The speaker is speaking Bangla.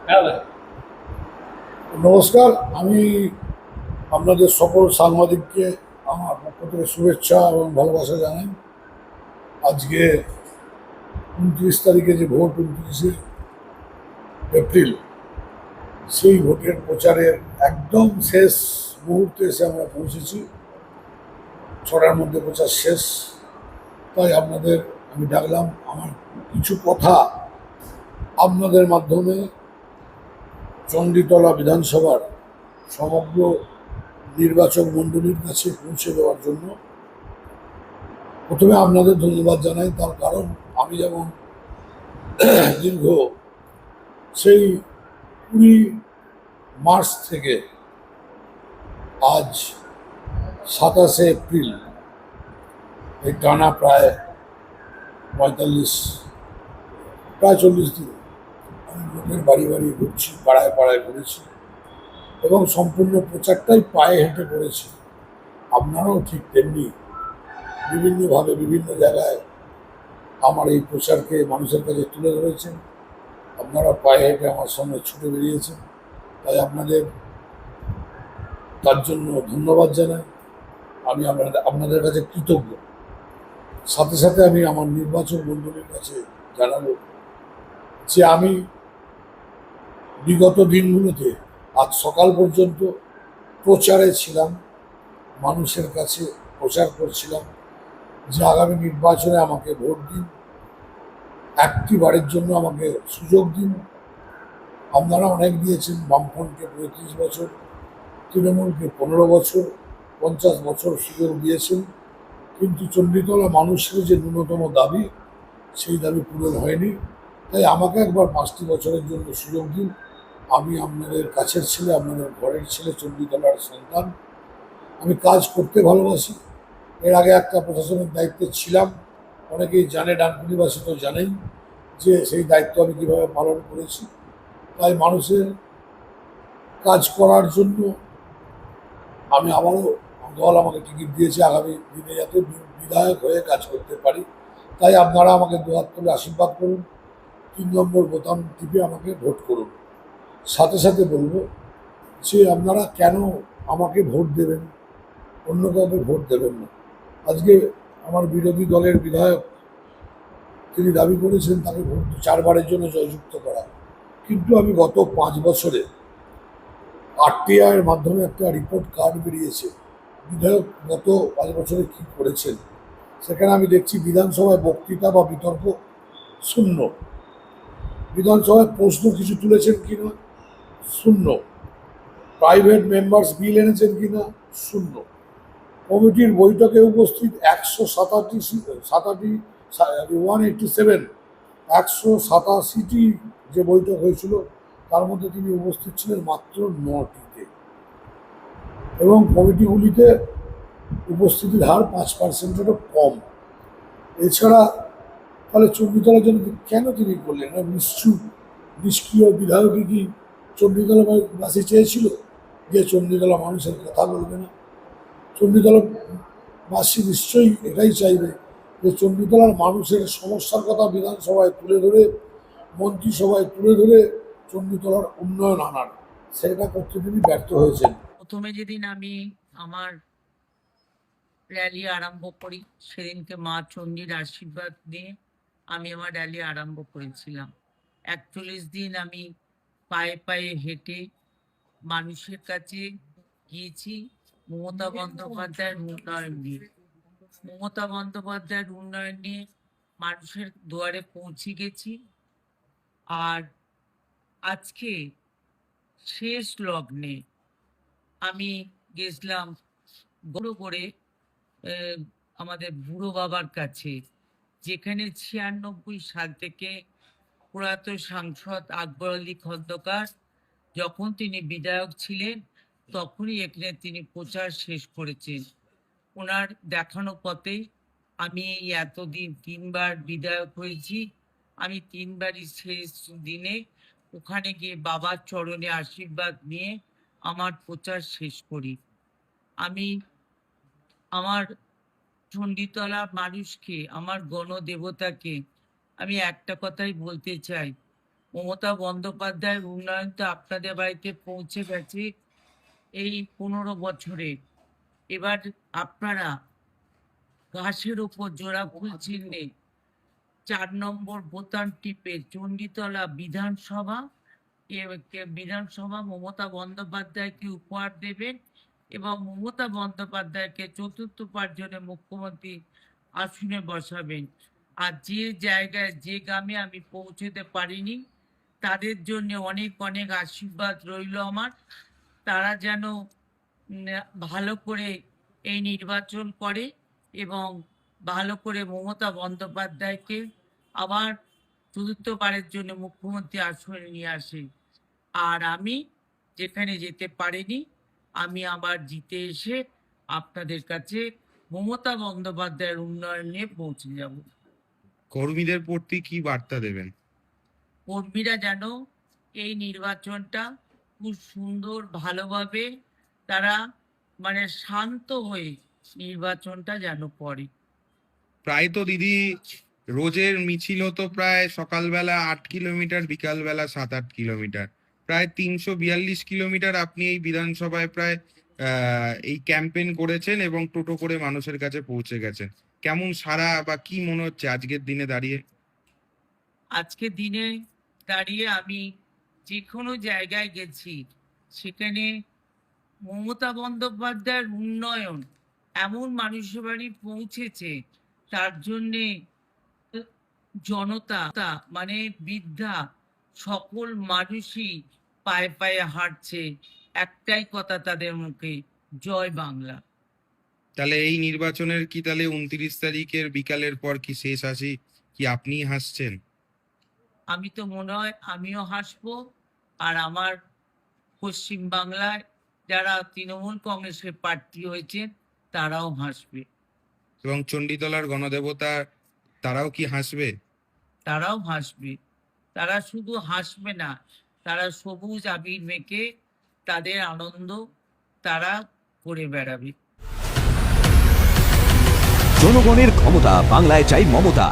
হ্যাঁ। নমস্কার। আমি আপনাদের সকল সাংবাদিককে আমার পক্ষ থেকে শুভেচ্ছা এবং ভালোবাসা জানাই। আজকে 29 তারিখে যে ভোট, 29শে এপ্রিল, সেই ভোটের প্রচারের একদম শেষ মুহূর্তে এসে আমরা পৌঁছেছি। 6টার মধ্যে প্রচার শেষ। তাই আপনাদের আমি ডাকলাম আমার কিছু কথা আপনাদের মাধ্যমে চণ্ডীতলা বিধানসভার সমগ্র নির্বাচক মণ্ডলীর কাছে পৌঁছে দেওয়ার জন্য। প্রথমে আপনাদের ধন্যবাদ জানাই, তার কারণ আমি যেমন দীর্ঘ সেই 20 মার্চ থেকে আজ 27শে এপ্রিল, এই টানা প্রায় 45, প্রায় 40 দিন আমি লোকের বাড়ি বাড়ি ঘুরছি, পাড়ায় পাড়ায় ঘুরেছি এবং সম্পূর্ণ প্রচারটাই পায়ে হেঁটে করেছি। আপনারাও ঠিক তেমনি বিভিন্নভাবে বিভিন্ন জায়গায় আমার এই প্রচারকে মানুষের কাছে তুলে ধরেছেন। আপনারা পায়ে হেঁটে আমার সঙ্গে ছুটে বেরিয়েছেন, তাই আপনাদের তার জন্য ধন্যবাদ জানাই। আমি আপনাদের কাছে কৃতজ্ঞ। সাথে সাথে আমি আমার নির্বাচক মণ্ডলীর কাছে জানাবো যে আমি বিগত দিনগুলোতে আজ সকাল পর্যন্ত প্রচারে ছিলাম, মানুষের কাছে প্রচার করছিলাম যে আগামী নির্বাচনে আমাকে ভোট দিন, একটি বারের জন্য আমাকে সুযোগ দিন। আপনারা অনেক দিয়েছেন, বামফ্রন্টকে 35 বছর, তৃণমূলকে 15 বছর, 50 বছর সুযোগ দিয়েছেন, কিন্তু চণ্ডীতলা মানুষের যে ন্যূনতম দাবি, সেই দাবি পূরণ হয়নি। তাই আমাকে একবার 5টি বছরের জন্য সুযোগ দিন। আমি আপনাদের কাছের ছেলে, আপনাদের ঘরের ছেলে, চণ্ডীতলার সন্তান। আমি কাজ করতে ভালোবাসি। এর আগে একটা প্রশাসনিক দায়িত্বে ছিলাম, অনেকেই জানে, ডানকুনিবাসী তো জানেই যে সেই দায়িত্ব আমি কীভাবে পালন করেছি। তাই মানুষের কাজ করার জন্য আমি আবারও, দল আমাকে টিকিট দিয়েছে আগামী দিনে যাতে বিধায়ক হয়ে কাজ করতে পারি। তাই আপনারা আমাকে দুহাত তুলে আশীর্বাদ করুন, 3 নম্বর বোতাম টিপে আমাকে ভোট করুন। সাথে সাথে বলবো যে আপনারা কেন আমাকে ভোট দেবেন, অন্য কাউকে ভোট দেবেন না। আজকে আমার বিরোধী দলের বিধায়ক, তিনি দাবি করেছেন তাকে ভোট 4বারের জন্য জয়যুক্ত করা, কিন্তু আমি গত 5 বছরে আরটিআইয়ের মাধ্যমে একটা রিপোর্ট কার্ড বেরিয়েছে বিধায়ক গত 5 বছরে কি করেছেন। সেখানে আমি দেখছি বিধানসভায় বক্তৃতা বা বিতর্ক শূন্য, বিধানসভায় প্রশ্ন কিছু তুলেছেন কিনা শূন্য, প্রাইভেট মেম্বার্স বিল এনেছেন কিনা শূন্য, কমিটির বৈঠকে উপস্থিত 187টি যে বৈঠক হয়েছিল তার মধ্যে তিনি উপস্থিত ছিলেন মাত্র 9টিতে, এবং কমিটিগুলিতে উপস্থিতির হার 5%-এরও কম। এছাড়া তাহলে চণ্ডীতলার জন্য কেন তিনি করলেন না? নিষ্ক্রিয় বিধায়কই কি চণ্ডীতলাবাসী চেয়েছিল যে চণ্ডীতলা মানুষের কথা বলবে না? চণ্ডীতলাবাসী নিশ্চয়ই এটাই চাইবে যে চণ্ডীতলার মানুষের সমস্যার কথা বিধানসভায় তুলে ধরে, মন্ত্রিসভায় তুলে ধরে চণ্ডীতলার উন্নয়ন আনার। সেটা করতে তিনি ব্যর্থ হয়েছেন। প্রথমে যেদিন আমি আমার র্যালি আরম্ভ করি, সেদিনকে মা চণ্ডীর আশীর্বাদ নিয়ে আমি আমার র্যালি আরম্ভ করেছিলাম। 41 দিন আমি পায়ে পায়ে হেঁটে মানুষের কাছে গিয়েছি মমতা বন্দ্যোপাধ্যায়ের উন্নয়ন নিয়ে। মমতা বন্দ্যোপাধ্যায়ের উন্নয়ন নিয়ে মানুষের দুয়ারে পৌঁছে গেছি। আর আজকে শেষ লগ্নে আমি গেছিলাম বড় করে আমাদের বুড়ো বাবার কাছে, যেখানে 96 সাল থেকে প্রয়াত সাংসদ আকবর আলী খন্দকার যখন তিনি বিধায়ক ছিলেন তখনই এখানে তিনি প্রচার শেষ করেছেন। ওনার দেখানো পথে আমি এই এতদিন 3বার বিধায়ক হয়েছি। আমি 3বারই শেষ দিনে ওখানে গিয়ে বাবার চরণে আশীর্বাদ নিয়ে আমার প্রচার শেষ করি। আমি আমার চণ্ডীতলার মানুষকে, আমার গণদেবতাকে আমি একটা কথাই বলতে চাই, মমতা বন্দ্যোপাধ্যায়ের উন্নয়ন তো আপনাদের বাড়িতে পৌঁছে গেছে এই 15 বছরে। এবার আপনারা ঘাসের উপর জোড়া ফুল চিহ্নে 4 নম্বর বোতাম টিপে চণ্ডীতলা বিধানসভা মমতা বন্দ্যোপাধ্যায়কে উপহার দেবেন এবং মমতা বন্দ্যোপাধ্যায়কে চতুর্থবার জন্য মুখ্যমন্ত্রী আসনে বসাবেন। আর যে জায়গায় যে গ্রামে আমি পৌঁছতে পারিনি তাদের জন্য অনেক অনেক আশীর্বাদ রইল আমার। তারা যেন ভালো করে এই নির্বাচন করে এবং ভালো করে মমতা বন্দ্যোপাধ্যায়কে আবার চতুর্থবারের জন্য মুখ্যমন্ত্রী আসনে নিয়ে আসে। আর আমি যেখানে যেতে পারিনি আমি আবার জিতে এসে আপনাদের কাছে মমতা বন্দ্যোপাধ্যায়ের উন্নয়ন নিয়ে পৌঁছে যাব। কর্মীদের প্রতি কি বার্তা দেবেন? কর্মীরা যেন এই নির্বাচনটা খুব সুন্দর ভালোভাবে তারা মানে শান্ত হয়ে নির্বাচনটা যেন করে। প্রায় তো দিদি রোজের মিছিল হতো প্রায় সকালবেলা 8 কিলোমিটার, বিকালবেলা 7-8 কিলোমিটার, প্রায় 342 কিলোমিটার আপনি এই বিধানসভায় প্রায় এই ক্যাম্পেইন করেছেন এবং টোটো করে মানুষের কাছে পৌঁছে গেছেন। কেমন সাড়া বা কি মনে হচ্ছে আজকের দিনে দাঁড়িয়ে? আজকে দিনে দাঁড়িয়ে আমি যে কোনো জায়গায় গেছি সেখানে মমতা বন্দ্যোপাধ্যায়ের উন্নয়ন এমন মানুষের বাড়ি পৌঁছেছে, তার জন্যে জনতা মানে বৃদ্ধা সকল মানুষই পায়ে পায়ে হাঁটছে, একটাই কথা তাদের মুখে, জয় বাংলা। তাহলে এই নির্বাচনের কি তাহলে 29 তারিখের বিকালের পর কি শেষ হাসি কি আপনি হাসছেন? আমি তো মনে হয় আমিও হাসবো, আর আমার পশ্চিম বাংলায় যারা তৃণমূল কংগ্রেসের প্রার্থী হয়েছেন তারাও হাসবে। এবং চণ্ডীতলার গণদেবতা তারাও কি হাসবে? তারাও হাসবে। তারা শুধু হাসবে না, তারা সবুজ আবির মেখে তাদের আনন্দ তারা করে বেড়াবে। জনগণের ক্ষমতা, বাংলায় চাই মমতা।